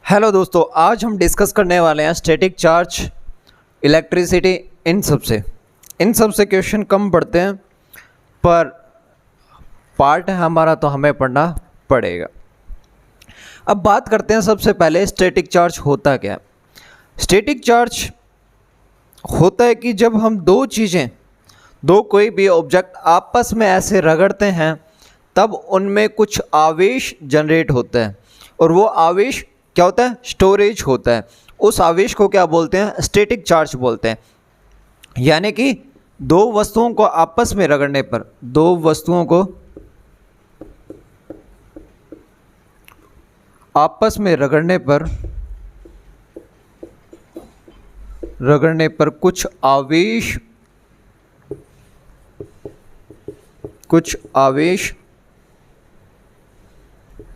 Hello दोस्तों, आज हम डिस्कस करने वाले हैं स्टैटिक चार्ज, इलेक्ट्रिसिटी, इन सब से क्वेश्चन कम पढ़ते हैं, पर पार्ट है हमारा तो हमें पढ़ना पड़ेगा। अब बात करते हैं सबसे पहले स्टैटिक चार्ज होता क्या है। स्टैटिक चार्ज होता है कि जब हम दो कोई भी ऑब्जेक्ट आपस में ऐसे रगड़ते हैं तब उनमें कुछ आवेश जनरेट होता है, और वो आवेश क्या होता है? स्टोरेज होता है। उस आवेश को क्या बोलते हैं? स्टैटिक चार्ज बोलते हैं। यानी कि दो वस्तुओं को आपस में रगड़ने पर, रगड़ने पर कुछ आवेश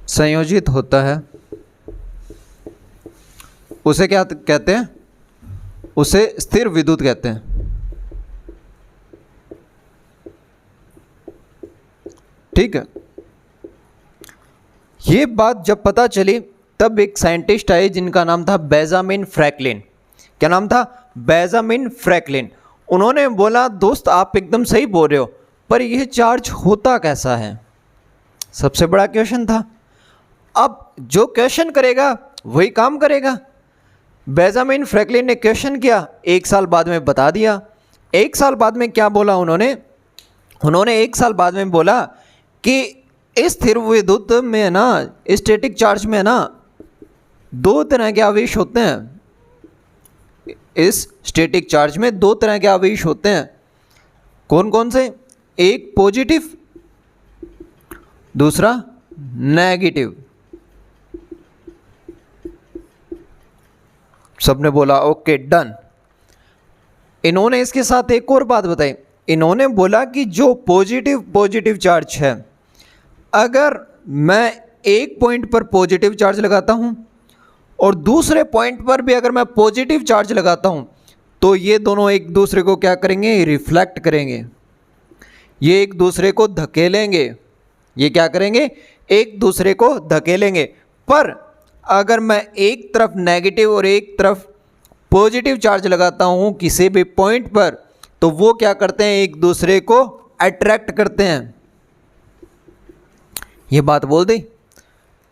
संयोजित होता है। उसे क्या कहते हैं? उसे स्थिर विद्युत कहते हैं। ठीक है, ये बात जब पता चली तब एक साइंटिस्ट आए जिनका नाम था बेंजामिन फ्रैंकलिन। क्या नाम था? Benjamin Franklin. उन्होंने बोला, दोस्त आप एकदम सही बोल रहे हो, पर यह चार्ज होता कैसा है? सबसे बड़ा क्वेश्चन था। अब जो क्वेश्चन करेगा वही काम करेगा। बेंजामिन फ्रैंकलिन ने क्वेश्चन किया, एक साल बाद में बता दिया। एक साल बाद में क्या बोला उन्होंने? एक साल बाद में बोला कि इस स्थिर विद्युत में ना, स्टैटिक चार्ज में ना, दो तरह के आवेश होते हैं। इस स्टैटिक चार्ज में दो तरह के आवेश होते हैं। कौन कौन से? एक पॉजिटिव, दूसरा नेगेटिव। सबने बोला ओके डन। इन्होंने इसके साथ एक और बात बताई। इन्होंने बोला कि जो पॉजिटिव चार्ज है, अगर मैं एक पॉइंट पर पॉजिटिव चार्ज लगाता हूं और दूसरे पॉइंट पर भी अगर मैं पॉजिटिव चार्ज लगाता हूं, तो ये दोनों एक दूसरे को क्या करेंगे? रिफ्लेक्ट करेंगे। ये एक दूसरे को धकेलेंगे। ये क्या करेंगे? एक दूसरे को धकेलेंगे। पर अगर मैं एक तरफ नेगेटिव और एक तरफ पॉजिटिव चार्ज लगाता हूं किसी भी पॉइंट पर, तो वो क्या करते हैं? एक दूसरे को अट्रैक्ट करते हैं। ये बात बोल दी।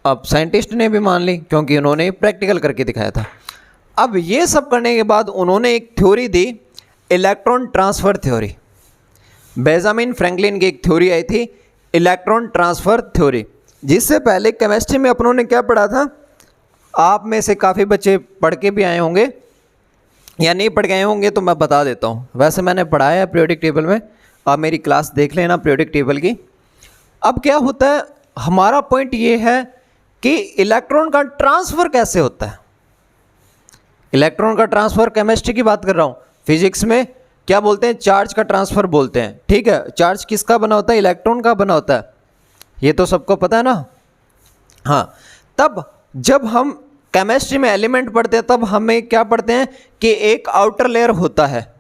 अब साइंटिस्ट ने भी मान ली, क्योंकि उन्होंने प्रैक्टिकल करके दिखाया था। अब ये सब करने के बाद उन्होंने एक थ्योरी दी, electron transfer theory. Benjamin Franklin की एक थ्योरी आई थी, इलेक्ट्रॉन ट्रांसफर थ्योरी। जिससे पहले केमिस्ट्री में अपनों ने क्या पढ़ा था? आप में से काफ़ी बच्चे पढ़ के भी आए होंगे या नहीं पढ़ के आए होंगे, तो मैं बता देता हूँ। वैसे मैंने पढ़ाया है पीरियोडिक टेबल में, आप मेरी क्लास देख लेना पीरियोडिक टेबल की। अब क्या होता है, हमारा पॉइंट ये है कि इलेक्ट्रॉन का ट्रांसफ़र कैसे होता है। इलेक्ट्रॉन का ट्रांसफ़र, केमिस्ट्री की बात कर रहा हूँ। फिजिक्स में क्या बोलते हैं? चार्ज का ट्रांसफ़र बोलते हैं। ठीक है, चार्ज किसका बना होता है? इलेक्ट्रॉन का बना होता है। ये तो सबको पता है ना। हाँ, तब जब हम केमिस्ट्री में एलिमेंट पढ़ते हैं तब हमें क्या पढ़ते हैं कि एक आउटर लेयर होता है।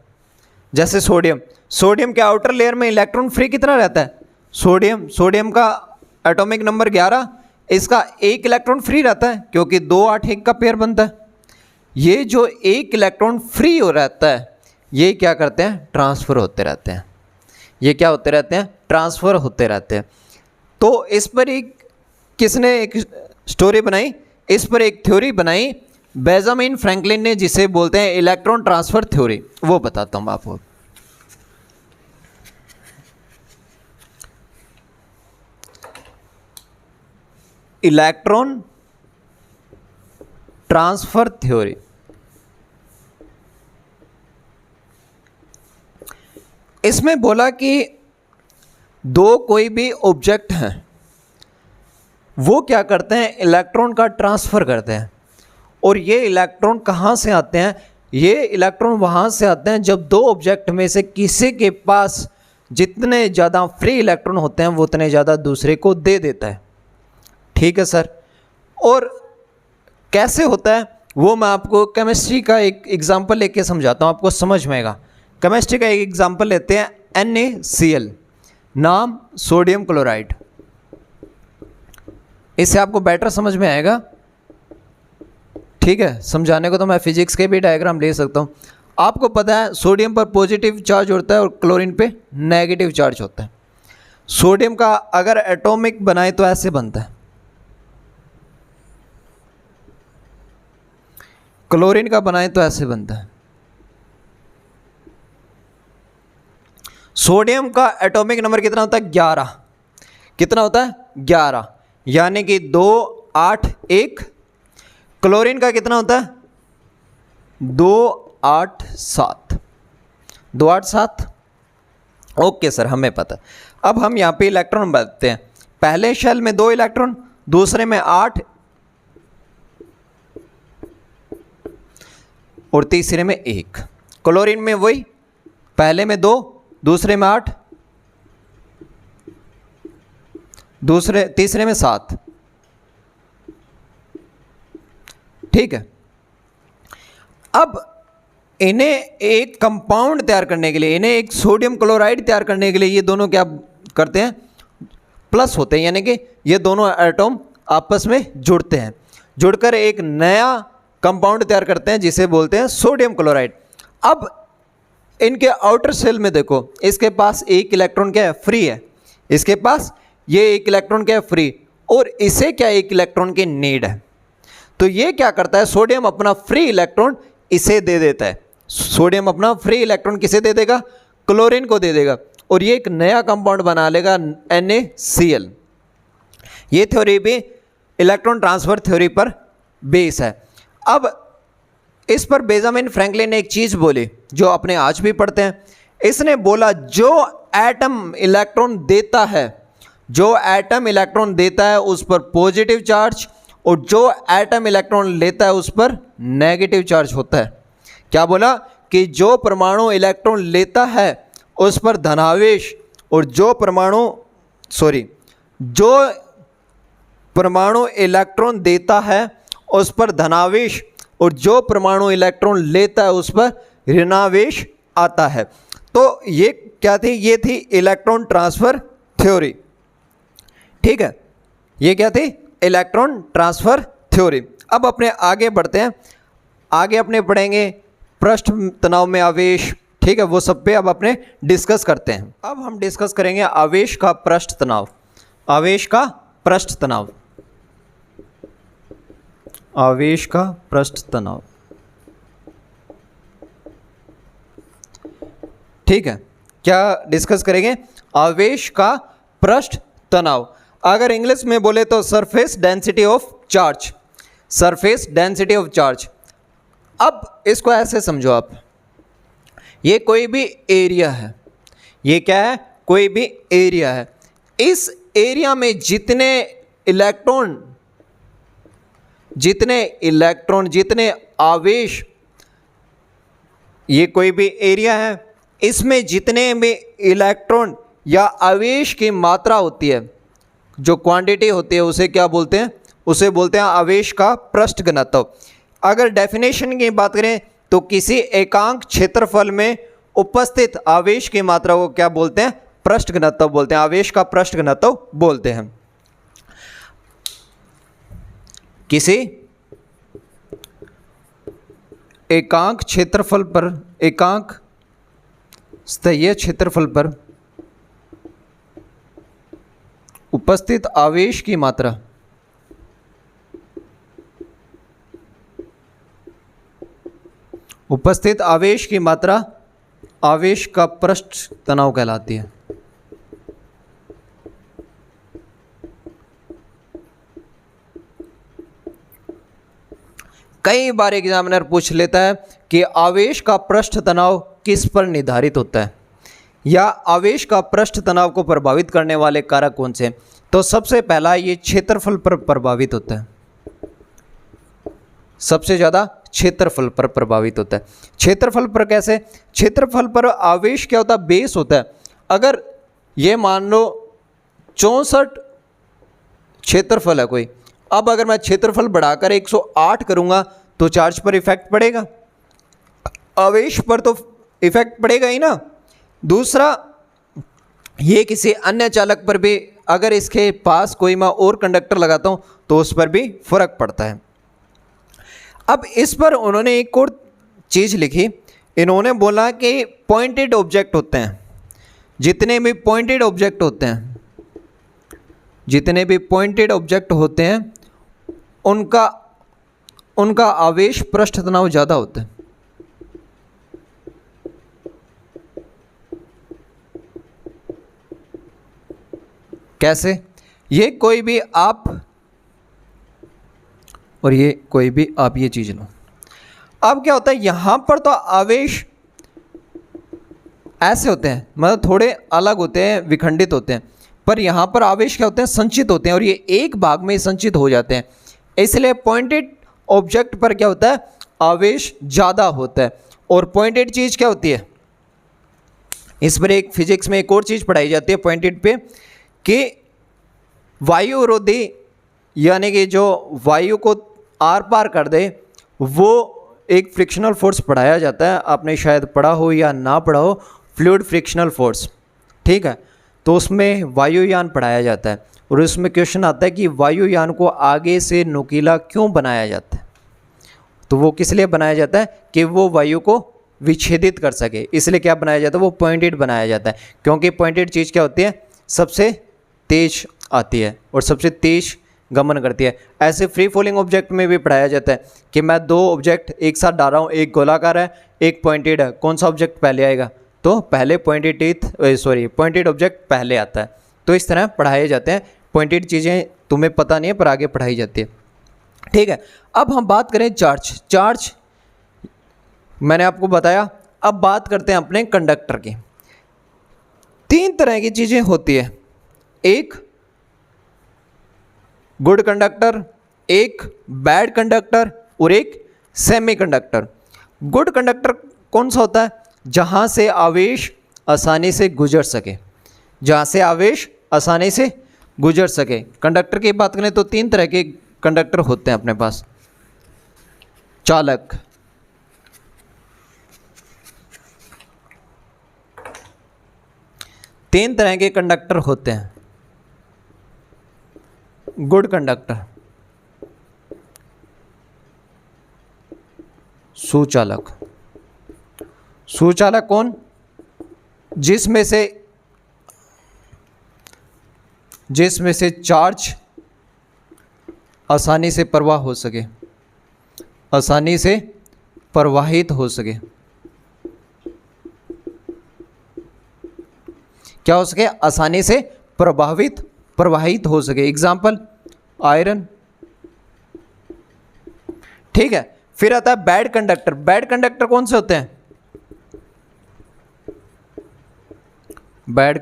जैसे सोडियम के आउटर लेयर में इलेक्ट्रॉन फ्री कितना रहता है? सोडियम का एटॉमिक नंबर 11, इसका एक इलेक्ट्रॉन फ्री रहता है, क्योंकि 2 8 1 का पेयर बनता है। ये जो एक इलेक्ट्रॉन फ्री हो रहता है, ये क्या करते हैं? ट्रांसफ़र होते रहते हैं। ये क्या होते रहते हैं? ट्रांसफ़र होते रहते हैं। तो इस पर एक किसने एक स्टोरी बनाई? इस पर एक थ्योरी बनाई बेंजामिन फ्रैंकलिन ने, जिसे बोलते हैं इलेक्ट्रॉन ट्रांसफर थ्योरी। वो बताता हूं आपको। Electron transfer theory. इसमें बोला कि दो कोई भी ऑब्जेक्ट हैं, वो क्या करते हैं? इलेक्ट्रॉन का ट्रांसफ़र करते हैं। और ये इलेक्ट्रॉन कहाँ से आते हैं? ये इलेक्ट्रॉन वहाँ से आते हैं जब दो ऑब्जेक्ट में से किसी के पास जितने ज़्यादा फ्री इलेक्ट्रॉन होते हैं वो उतने ज़्यादा दूसरे को दे देता है। ठीक है सर। और कैसे होता है वो मैं आपको केमिस्ट्री का एक एग्जांपल लेके समझाता हूँ, आपको समझ में आएगा। केमिस्ट्री का एक एग्जांपल लेते हैं, NaCl, नाम सोडियम क्लोराइड। इससे आपको बेटर समझ में आएगा। ठीक है, समझाने को तो मैं फिजिक्स के भी डायग्राम ले सकता हूँ। आपको पता है सोडियम पर पॉजिटिव चार्ज होता है और क्लोरीन पे नेगेटिव चार्ज होता है। सोडियम का अगर एटॉमिक बनाए तो ऐसे बनता है, क्लोरीन का बनाए तो ऐसे बनता है। सोडियम का एटॉमिक नंबर कितना होता है? 11। कितना होता है? 11, यानी कि 2 8 1। क्लोरीन का कितना होता है? 2 8 7। 2 8 7। ओके सर, हमें पता। अब हम यहाँ पे इलेक्ट्रॉन बनाते हैं। पहले शेल में 2 इलेक्ट्रॉन, दूसरे में 8 और तीसरे में 1। क्लोरीन में वही, पहले में 2, दूसरे में 8, तीसरे में 7। ठीक है। अब इन्हें एक कंपाउंड तैयार करने के लिए, इन्हें एक सोडियम क्लोराइड तैयार करने के लिए ये दोनों क्या करते हैं? प्लस होते हैं, यानी कि ये दोनों एटम आपस में जुड़ते हैं, जुड़कर एक नया कंपाउंड तैयार करते हैं जिसे बोलते हैं सोडियम क्लोराइड। अब इनके आउटर सेल में देखो, इसके पास एक इलेक्ट्रॉन क्या है? फ्री है। इसके पास ये एक इलेक्ट्रॉन क्या है? फ्री। और इसे क्या एक इलेक्ट्रॉन की नीड है। तो ये क्या करता है? सोडियम अपना फ्री इलेक्ट्रॉन इसे दे देता है। सोडियम अपना फ्री इलेक्ट्रॉन किसे दे देगा? क्लोरीन को दे देगा, और ये एक नया कंपाउंड बना लेगा NaCl। ये थ्योरी भी इलेक्ट्रॉन ट्रांसफर थ्योरी पर बेस है। अब इस पर बेंजामिन फ्रैंकलिन ने एक चीज़ बोली जो अपने आज भी पढ़ते हैं। इसने बोला जो एटम इलेक्ट्रॉन देता है, जो एटम इलेक्ट्रॉन देता है उस पर पॉजिटिव चार्ज, और जो एटम इलेक्ट्रॉन लेता है उस पर नेगेटिव चार्ज होता है। क्या बोला? कि जो परमाणु इलेक्ट्रॉन लेता है उस पर धनावेश, और जो परमाणु इलेक्ट्रॉन देता है उस पर धनावेश, और जो परमाणु इलेक्ट्रॉन लेता है उस पर ऋणावेश आता है। तो ये क्या थी? ये थी इलेक्ट्रॉन ट्रांसफर थ्योरी। ठीक है, ये क्या थी? Electron transfer theory. अब अपने आगे बढ़ते हैं, आगे अपने पढ़ेंगे पृष्ठ तनाव में आवेश। ठीक है, वो सब पे अब अपने डिस्कस करते हैं। अब हम डिस्कस करेंगे आवेश का पृष्ठ तनाव। आवेश का पृष्ठ तनाव, आवेश का पृष्ठ तनाव। ठीक है, क्या डिस्कस करेंगे? आवेश का पृष्ठ तनाव। अगर इंग्लिश में बोले तो surface density of charge, surface density of charge. अब इसको ऐसे समझो आप, ये कोई भी एरिया है, ये क्या है? कोई भी एरिया है। इस एरिया में जितने इलेक्ट्रॉन, जितने आवेश, ये कोई भी एरिया है, इसमें जितने भी इलेक्ट्रॉन या आवेश की मात्रा होती है, जो क्वांटिटी होती है, उसे क्या बोलते हैं? उसे बोलते हैं आवेश का पृष्ठ घनत्व। अगर डेफिनेशन की बात करें तो किसी एकांक क्षेत्रफल में उपस्थित आवेश की मात्रा को क्या बोलते हैं? पृष्ठ घनत्व बोलते हैं, आवेश का पृष्ठ घनत्व बोलते हैं। किसी एकांक क्षेत्रफल पर, एकांक स्तरीय क्षेत्रफल पर उपस्थित आवेश की मात्रा, उपस्थित आवेश की मात्रा आवेश का पृष्ठ तनाव कहलाती है। कई बार एग्जामिनर पूछ लेता है कि आवेश का पृष्ठ तनाव किस पर निर्धारित होता है, या आवेश का पृष्ठ तनाव को प्रभावित करने वाले कारक कौन से हैं? तो सबसे पहला ये क्षेत्रफल पर प्रभावित होता है, सबसे ज़्यादा क्षेत्रफल पर प्रभावित होता है। क्षेत्रफल पर कैसे? क्षेत्रफल पर आवेश क्या होता है? बेस होता है। अगर ये मान लो 64 क्षेत्रफल है कोई, अब अगर मैं क्षेत्रफल बढ़ाकर 108 करूंगा तो चार्ज पर इफेक्ट पड़ेगा, आवेश पर तो इफेक्ट पड़ेगा ही ना। दूसरा, ये किसी अन्य चालक पर भी, अगर इसके पास कोई मैं और कंडक्टर लगाता हूं तो उस पर भी फर्क पड़ता है। अब इस पर उन्होंने एक और चीज़ लिखी, इन्होंने बोला कि पॉइंटेड ऑब्जेक्ट होते हैं, जितने भी पॉइंटेड ऑब्जेक्ट होते हैं, जितने भी पॉइंटेड ऑब्जेक्ट होते हैं उनका आवेश पृष्ठ तनाव ज़्यादा होता है। कैसे? ये कोई भी आप और ये कोई भी आप ये चीज़ लो। अब क्या होता है, यहाँ पर तो आवेश ऐसे होते हैं, मतलब थोड़े अलग होते हैं, विखंडित होते हैं, पर यहाँ पर आवेश क्या होते हैं, संचित होते हैं और ये एक भाग में संचित हो जाते हैं। इसलिए पॉइंटेड ऑब्जेक्ट पर क्या होता है, आवेश ज़्यादा होता है। और पॉइंटेड चीज़ क्या होती है, इस पर एक फिजिक्स में एक और चीज़ पढ़ाई जाती है पॉइंटेड पे, कि वायुरोधी, यानी कि जो वायु को आर पार कर दे, वो एक फ्रिक्शनल फोर्स पढ़ाया जाता है। आपने शायद पढ़ा हो या ना पढ़ा हो, फ्लूइड फ्रिक्शनल फोर्स, ठीक है। तो उसमें वायुयान पढ़ाया जाता है और उसमें क्वेश्चन आता है कि वायुयान को आगे से नुकीला क्यों बनाया जाता है। तो वो किस लिए बनाया जाता है, कि वो वायु को विच्छेदित कर सके, इसलिए क्या बनाया जाता है, वो पॉइंटेड बनाया जाता है। क्योंकि पॉइंटेड चीज़ क्या होती है, सबसे तेज आती है और सबसे तेज गमन करती है। ऐसे फ्री फॉलिंग ऑब्जेक्ट में भी पढ़ाया जाता है कि मैं दो ऑब्जेक्ट एक साथ डाल रहा हूँ, एक गोलाकार है एक पॉइंटेड है, कौन सा ऑब्जेक्ट पहले आएगा, तो पहले पॉइंटेड ऑब्जेक्ट पहले आता है। तो इस तरह पढ़ाए जाते हैं। पॉइंटेड चीज़ें तुम्हें पता नहीं है पर आगे पढ़ाई जाती है, ठीक है। अब हम बात करें चार्ज मैंने आपको बताया। अब बात करते हैं अपने कंडक्टर की। तीन तरह की चीज़ें होती है, एक गुड कंडक्टर, एक बैड कंडक्टर और एक सेमी कंडक्टर। गुड कंडक्टर कौन सा होता है, जहाँ से आवेश आसानी से गुजर सके, जहाँ से आवेश आसानी से गुजर सके। कंडक्टर की बात करें तो तीन तरह के कंडक्टर होते हैं अपने पास। चालक, तीन तरह के कंडक्टर होते हैं। गुड कंडक्टर, सुचालक। सुचालक कौन, जिसमें से चार्ज आसानी से प्रवाह हो सके, आसानी से प्रवाहित हो सके। क्या हो सके, आसानी से प्रवाहित हो सके। एग्जाम्पल आयरन, ठीक है। फिर आता है बैड कंडक्टर। बैड कंडक्टर कौन से होते हैं, बैड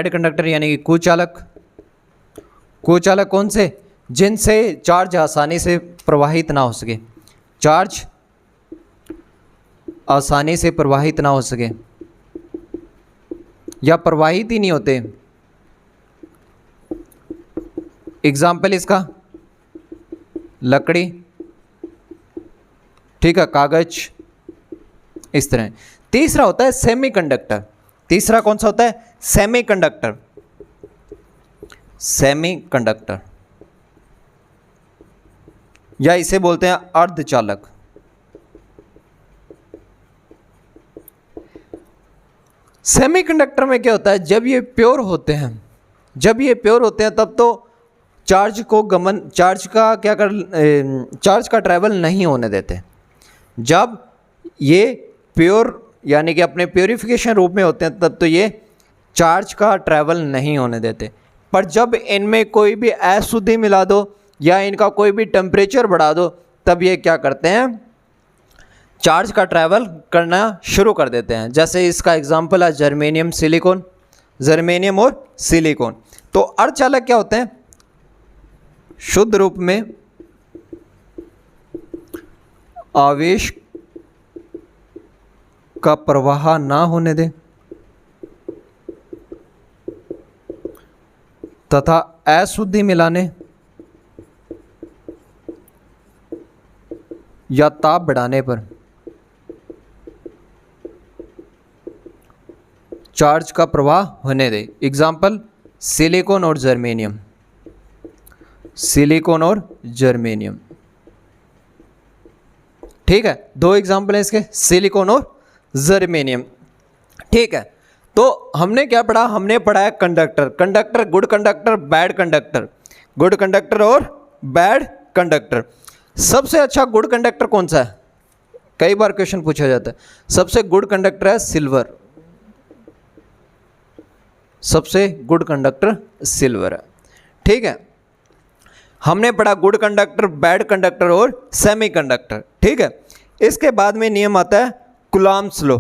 कंडक्टर यानी कि कुचालक। कुचालक कौन से, जिनसे चार्ज आसानी से प्रवाहित ना हो सके, चार्ज आसानी से प्रवाहित ना हो सके या प्रवाहित ही नहीं होते। एग्जाम्पल इसका लकड़ी, ठीक है, कागज, इस तरह। तीसरा होता है सेमीकंडक्टर। तीसरा कौन सा होता है, सेमीकंडक्टर। सेमीकंडक्टर या इसे बोलते हैं अर्धचालक। सेमीकंडक्टर में क्या होता है, जब ये प्योर होते हैं तब तो चार्ज का ट्रैवल नहीं होने देते। जब ये प्योर यानी कि अपने प्योरिफिकेशन रूप में होते हैं तब तो ये चार्ज का ट्रैवल नहीं होने देते। पर जब इनमें कोई भी अशुद्धि मिला दो या इनका कोई भी टेम्परेचर बढ़ा दो, तब ये क्या करते हैं, चार्ज का ट्रैवल करना शुरू कर देते हैं। जैसे इसका एग्जाम्पल है जर्मेनियम और सिलिकॉन। तो अर्धचालक क्या होते हैं, शुद्ध रूप में आवेश का प्रवाह ना होने दें तथा अशुद्धि मिलाने या ताप बढ़ाने पर चार्ज का प्रवाह होने दे। एग्जाम्पल सिलिकॉन और जर्मेनियम। ठीक है, दो एग्जाम्पल हैं इसके, सिलिकॉन और जर्मेनियम। ठीक है, तो हमने क्या पढ़ा, हमने पढ़ा है conductor, conductor good conductor bad conductor, good conductor और बैड कंडक्टर। सबसे अच्छा गुड कंडक्टर कौन सा है, कई बार क्वेश्चन पूछा जाता है। सबसे गुड कंडक्टर है सिल्वर, सबसे गुड कंडक्टर सिल्वर है। ठीक है, हमने पढ़ा गुड कंडक्टर बैड कंडक्टर और सेमी कंडक्टर। ठीक है, इसके बाद में नियम आता है कूलम्ब्स लॉ।